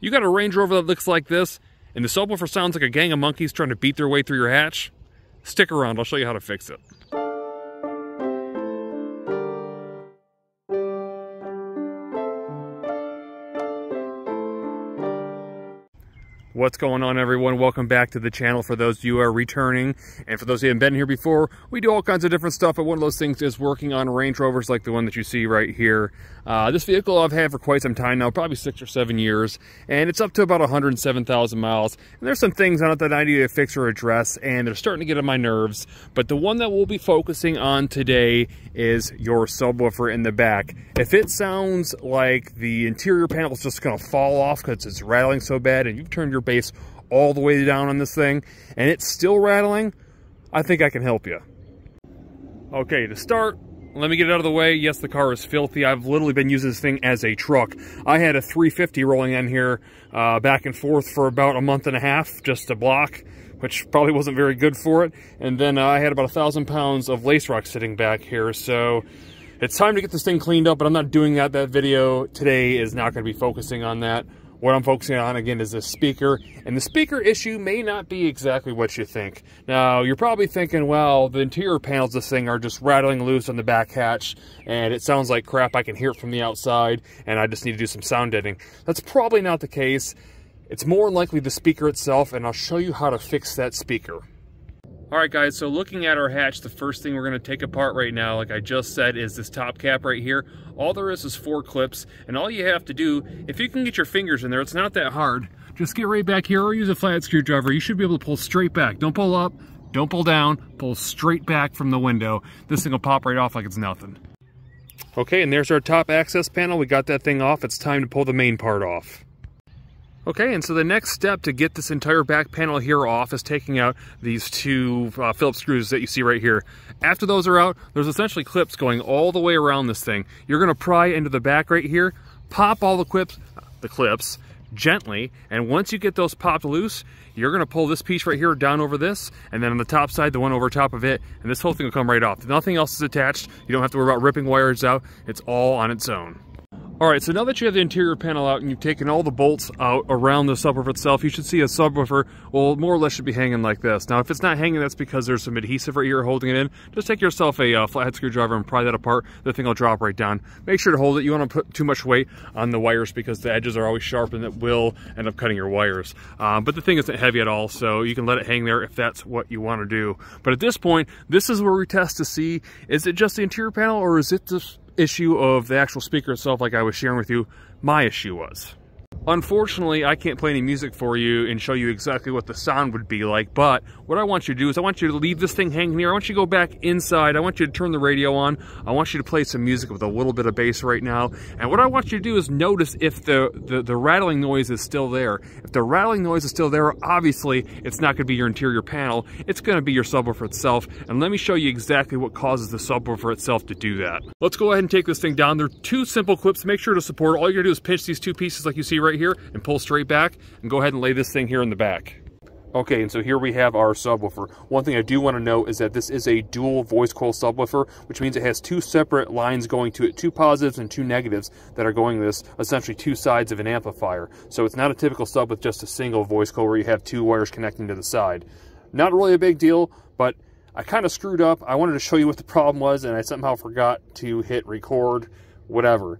You got a Range Rover that looks like this, and the subwoofer sounds like a gang of monkeys trying to beat their way through your hatch? Stick around, I'll show you how to fix it. What's going on, everyone? Welcome back to the channel. For those of you who are returning, and for those who haven't been here before, we do all kinds of different stuff, but one of those things is working on Range Rovers like the one that you see right here. This vehicle I've had for quite some time now, probably 6 or 7 years, and it's up to about 107,000 miles. And there's some things on it that I need to fix or address, and they're starting to get on my nerves. But the one that we'll be focusing on today is your subwoofer in the back. If it sounds like the interior panel is just going to fall off because it's rattling so bad, and you've turned your bass all the way down on this thing and it's still rattling, I think I can help you. Okay, to start, let me get it out of the way. Yes, the car is filthy. I've literally been using this thing as a truck. I had a 350 rolling in here back and forth for about a month and a half just to block, which probably wasn't very good for it. And then I had about 1,000 pounds of lace rock sitting back here, so it's time to get this thing cleaned up, but I'm not doing that. That video today is not going to be focusing on that. What I'm focusing on, again, is the speaker. And the speaker issue may not be exactly what you think. Now, you're probably thinking, well, the interior panels of this thing are just rattling loose on the back hatch, and it sounds like crap. I can hear it from the outside, and I just need to do some sound editing. That's probably not the case. It's more likely the speaker itself, and I'll show you how to fix that speaker. Alright guys, so looking at our hatch, the first thing we're going to take apart right now, like I just said, is this top cap right here. All there is 4 clips, and all you have to do, if you can get your fingers in there, it's not that hard. Just get right back here or use a flathead screwdriver. You should be able to pull straight back. Don't pull up, don't pull down, pull straight back from the window. This thing will pop right off like it's nothing. Okay, and there's our top access panel. We got that thing off. It's time to pull the main part off. Okay, and so the next step to get this entire back panel here off is taking out these 2 Phillips screws that you see right here. After those are out, there's essentially clips going all the way around this thing. You're going to pry into the back right here, pop all the clips gently, and once you get those popped loose, you're going to pull this piece right here down over this, and then on the top side, the one over top of it, and this whole thing will come right off. Nothing else is attached. You don't have to worry about ripping wires out. It's all on its own. Alright, so now that you have the interior panel out and you've taken all the bolts out around the subwoofer itself, you should see a subwoofer, well, more or less should be hanging like this. Now, if it's not hanging, that's because there's some adhesive right here holding it in. Just take yourself a flathead screwdriver and pry that apart. The thing will drop right down. Make sure to hold it. You want to put too much weight on the wires because the edges are always sharp and it will end up cutting your wires. But the thing isn't heavy at all, so you can let it hang there if that's what you want to do. But at this point, this is where we test to see, is it just the interior panel or is it the issue of the actual speaker itself, like I was sharing with you my issue was. Unfortunately, I can't play any music for you and show you exactly what the sound would be like, but what I want you to do is I want you to leave this thing hanging here. I want you to go back inside. I want you to turn the radio on. I want you to play some music with a little bit of bass right now. And what I want you to do is notice if the rattling noise is still there. If the rattling noise is still there, obviously it's not going to be your interior panel. It's going to be your subwoofer itself. And let me show you exactly what causes the subwoofer itself to do that. Let's go ahead and take this thing down. There are 2 simple clips. Make sure to support. All you're going to do is pinch these 2 pieces like you see right here and pull straight back and go ahead and lay this thing here in the back. Okay, and so here we have our subwoofer. One thing I do want to note is that this is a dual voice coil subwoofer, which means it has 2 separate lines going to it, 2 positives and 2 negatives that are going to this, essentially 2 sides of an amplifier. So it's not a typical sub with just a single voice coil where you have 2 wires connecting to the side. Not really a big deal, but I kind of screwed up. I wanted to show you what the problem was, and I somehow forgot to hit record, whatever.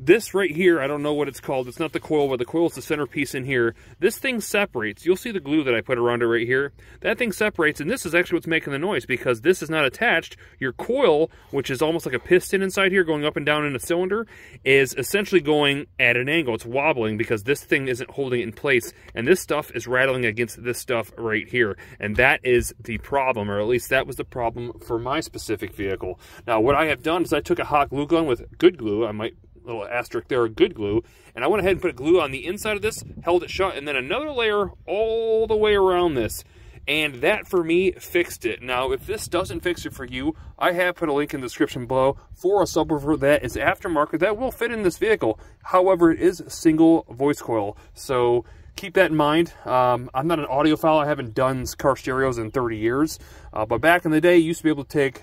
This right here, I don't know what it's called. It's not the coil, but the coil is the centerpiece in here. This thing separates. You'll see the glue that I put around it right here. That thing separates, and this is actually what's making the noise because this is not attached. Your coil, which is almost like a piston inside here going up and down in a cylinder, is essentially going at an angle. It's wobbling because this thing isn't holding it in place, and this stuff is rattling against this stuff right here. And that is the problem, or at least that was the problem for my specific vehicle. Now, what I have done is I took a hot glue gun with good glue. I might little asterisk there, good glue, and I went ahead and put glue on the inside of this, held it shut, and then another layer all the way around this, and that for me fixed it. Now, if this doesn't fix it for you, I have put a link in the description below for a subwoofer that is aftermarket that will fit in this vehicle. However, it is a single voice coil, so keep that in mind. I'm not an audiophile. I haven't done car stereos in 30 years, but back in the day, you used to be able to take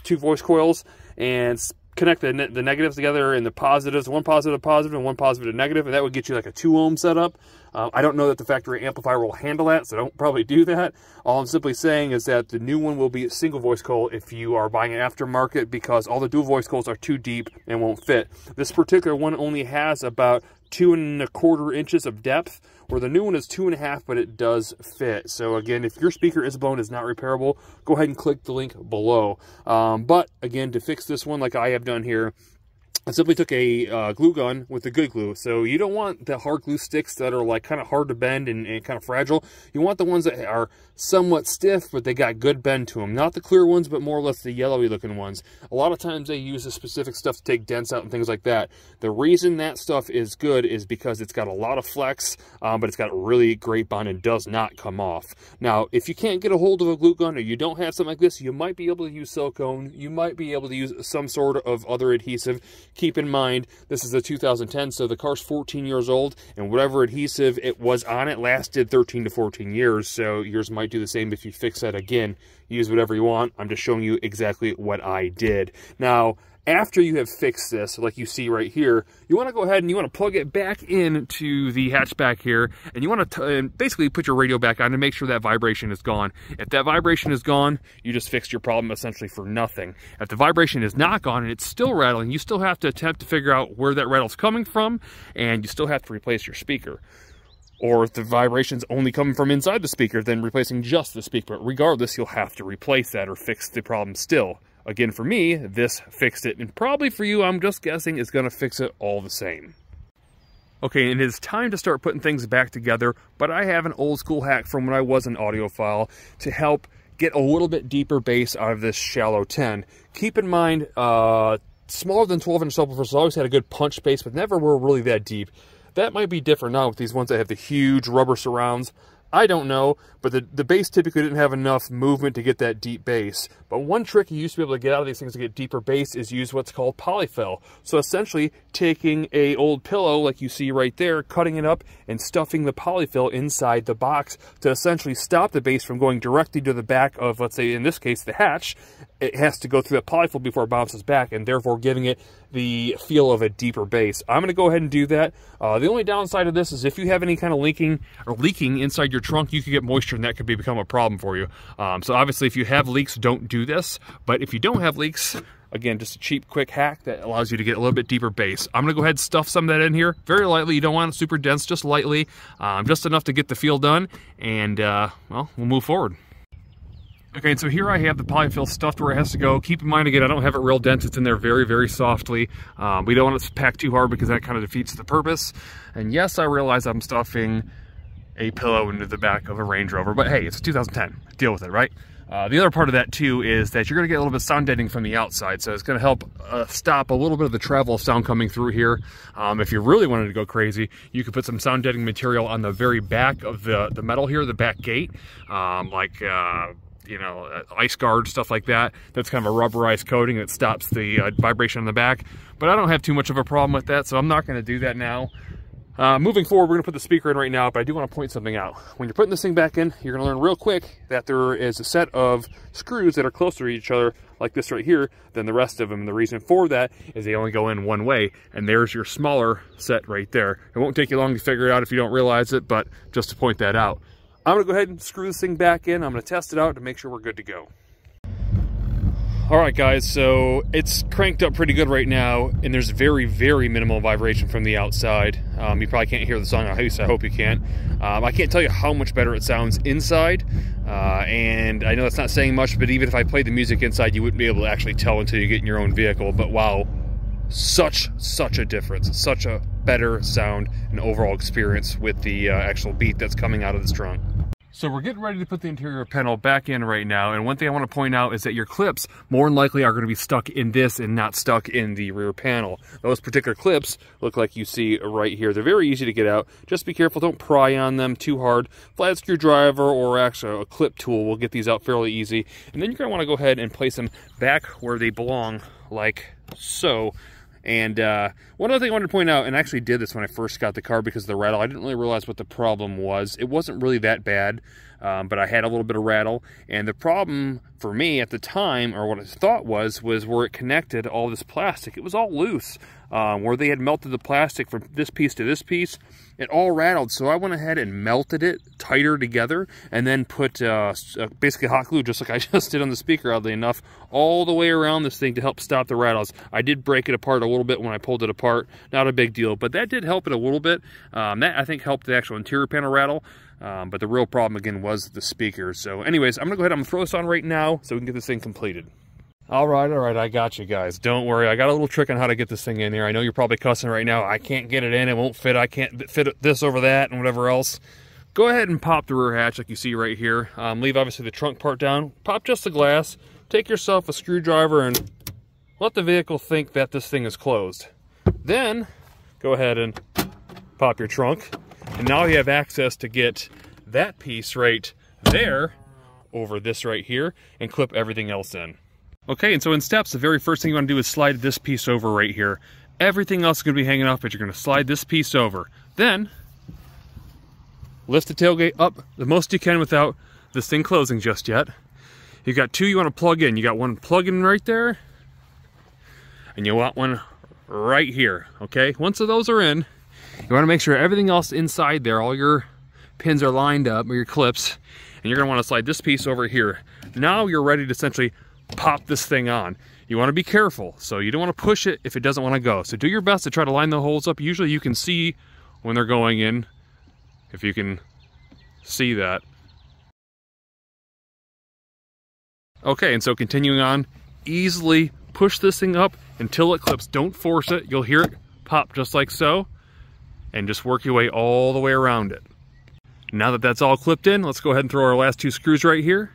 2 voice coils and connect the negatives together and the positives, one positive positive and one positive to negative, and that would get you like a 2 ohm setup. I don't know that the factory amplifier will handle that, so don't probably do that. All I'm simply saying is that the new one will be a single voice coil if you are buying an aftermarket, because all the dual voice coils are too deep and won't fit. This particular one only has about 2 1/4 inches of depth, where the new one is 2 1/2, but it does fit. So again, if your speaker is blown, is not repairable, go ahead and click the link below. But again, to fix this one like I have done here, I simply took a glue gun with the good glue. So you don't want the hard glue sticks that are like kind of hard to bend and kind of fragile. You want the ones that are somewhat stiff, but they got good bend to them. Not the clear ones, but more or less the yellowy looking ones. A lot of times they use the specific stuff to take dents out and things like that. The reason that stuff is good is because it's got a lot of flex, but it's got a really great bond and does not come off. Now, if you can't get a hold of a glue gun or you don't have something like this, you might be able to use silicone. You might be able to use some sort of other adhesive. Keep in mind, this is a 2010, so the car's 14 years old, and whatever adhesive it was on it lasted 13 to 14 years, so yours might do the same if you fix that again. Use whatever you want. I'm just showing you exactly what I did. Now, after you have fixed this, like you see right here, you want to go ahead and you want to plug it back into the hatchback here, and you want to basically put your radio back on to make sure that vibration is gone. If that vibration is gone, you just fixed your problem essentially for nothing. If the vibration is not gone and it's still rattling, you still have to attempt to figure out where that rattle's coming from, and you still have to replace your speaker. Or if the vibration's only coming from inside the speaker, then replacing just the speaker. But regardless, you'll have to replace that or fix the problem still. Again, for me, this fixed it, and probably for you, I'm just guessing, is going to fix it all the same. Okay, and it is time to start putting things back together, but I have an old school hack from when I was an audiophile to help get a little bit deeper bass out of this shallow 10. Keep in mind, smaller than 12-inch subwoofers always had a good punch bass, but never were really that deep. That might be different now with these ones that have the huge rubber surrounds. I don't know, but the bass typically didn't have enough movement to get that deep bass. But one trick you used to be able to get out of these things to get deeper bass is use what's called polyfill. So essentially taking a old pillow like you see right there, cutting it up and stuffing the polyfill inside the box to essentially stop the bass from going directly to the back of, let's say in this case, the hatch. It has to go through that polyfill before it bounces back, and therefore giving it the feel of a deeper bass. I'm going to go ahead and do that. The only downside of this is if you have any kind of leaking inside your trunk, you could get moisture and that could become a problem for you. So obviously if you have leaks, don't do this. But if you don't have leaks, again, just a cheap, quick hack that allows you to get a little bit deeper bass. I'm going to go ahead and stuff some of that in here very lightly. You don't want it super dense, just lightly, just enough to get the feel done, and well, we'll move forward. Okay, and so here I have the polyfill stuffed where it has to go. Keep in mind, again, I don't have it real dense. It's in there very, very softly. We don't want it to pack too hard because that kind of defeats the purpose. And yes, I realize I'm stuffing a pillow into the back of a Range Rover, but hey, it's 2010. Deal with it, right? The other part of that too is that you're going to get a little bit of sound deadening from the outside, so it's going to help stop a little bit of the travel of sound coming through here. If you really wanted to go crazy, you could put some sound deadening material on the very back of the metal here, the back gate, you know, ice guard, stuff like that. That's kind of a rubberized coating that stops the vibration on the back. But I don't have too much of a problem with that, so I'm not going to do that now. Moving forward, we're going to put the speaker in right now, but I do want to point something out. When you're putting this thing back in, you're going to learn real quick that there is a set of screws that are closer to each other, like this right here, than the rest of them. And the reason for that is they only go in one way, and there's your smaller set right there. It won't take you long to figure it out if you don't realize it, but just to point that out. I'm going to go ahead and screw this thing back in. I'm going to test it out to make sure we're good to go. Alright guys, so it's cranked up pretty good right now, and there's very, very minimal vibration from the outside. You probably can't hear the song, at least I hope you can. I can't tell you how much better it sounds inside, and I know that's not saying much, but even if I played the music inside, you wouldn't be able to actually tell until you get in your own vehicle. But wow, such a difference, such a better sound and overall experience with the actual beat that's coming out of this trunk. So we're getting ready to put the interior panel back in right now, and one thing I want to point out is that your clips more than likely are going to be stuck in this and not stuck in the rear panel. Those particular clips look like you see right here. They're very easy to get out. Just be careful, don't pry on them too hard. Flat screwdriver or actually a clip tool will get these out fairly easy. And then you're going to want to go ahead and place them back where they belong, like so. And one other thing I wanted to point out, and I actually did this when I first got the car because of the rattle. I didn't really realize what the problem was. It wasn't really that bad, but I had a little bit of rattle. And the problem for me at the time, or what I thought was where it connected all this plastic. It was all loose. Where they had melted the plastic from this piece to this piece, it all rattled. So I went ahead and melted it tighter together and then put basically hot glue, just like I just did on the speaker, oddly enough, all the way around this thing to help stop the rattles. I did break it apart a little bit when I pulled it apart. Not a big deal, but that did help it a little bit. That, I think, helped the actual interior panel rattle. But the real problem, again, was the speaker. So anyways, I'm going to go ahead and throw this on right now so we can get this thing completed. All right, I got you guys. Don't worry, I got a little trick on how to get this thing in here. I know you're probably cussing right now. I can't get it in, it won't fit, I can't fit this over that and whatever else. Go ahead and pop the rear hatch like you see right here. Leave obviously the trunk part down, pop just the glass, take yourself a screwdriver and let the vehicle think that this thing is closed. Then, go ahead and pop your trunk, and now you have access to get that piece right there over this right here and clip everything else in. Okay, and so in steps, the very first thing you want to do is slide this piece over right here. Everything else is going to be hanging off, but you're going to slide this piece over. Then, lift the tailgate up the most you can without this thing closing just yet. You've got two you want to plug in. You got one plug in right there, and you want one right here, okay? Once those are in, you want to make sure everything else inside there, all your pins are lined up, or your clips, and you're going to want to slide this piece over here. Now you're ready to essentially pop this thing on. You want to be careful, so you don't want to push it if it doesn't want to go. So do your best to try to line the holes up. Usually you can see when they're going in, if you can see that. Okay, and so continuing on, easily push this thing up until it clips. Don't force it. You'll hear it pop just like so, and just work your way all the way around it. Now that that's all clipped in, let's go ahead and throw our last two screws right here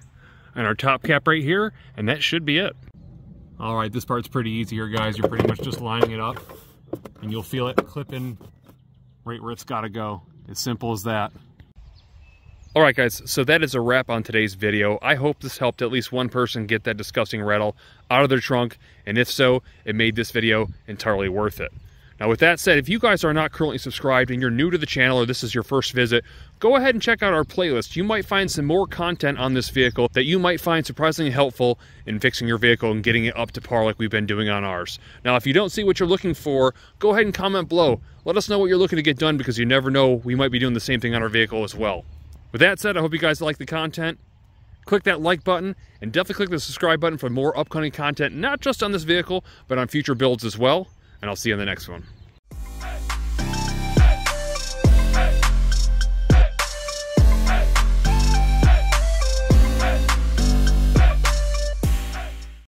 and our top cap right here, and that should be it. All right, this part's pretty easy here, guys. You're pretty much just lining it up, and you'll feel it clip in right where it's gotta go. As simple as that. All right, guys, so that is a wrap on today's video. I hope this helped at least one person get that disgusting rattle out of their trunk, and if so, it made this video entirely worth it. Now, with that said, if you guys are not currently subscribed and you're new to the channel or this is your first visit, go ahead and check out our playlist. You might find some more content on this vehicle that you might find surprisingly helpful in fixing your vehicle and getting it up to par like we've been doing on ours. Now, if you don't see what you're looking for, go ahead and comment below. Let us know what you're looking to get done, because you never know, we might be doing the same thing on our vehicle as well. With that said, I hope you guys like the content. Click that like button and definitely click the subscribe button for more upcoming content, not just on this vehicle, but on future builds as well. And I'll see you in the next one.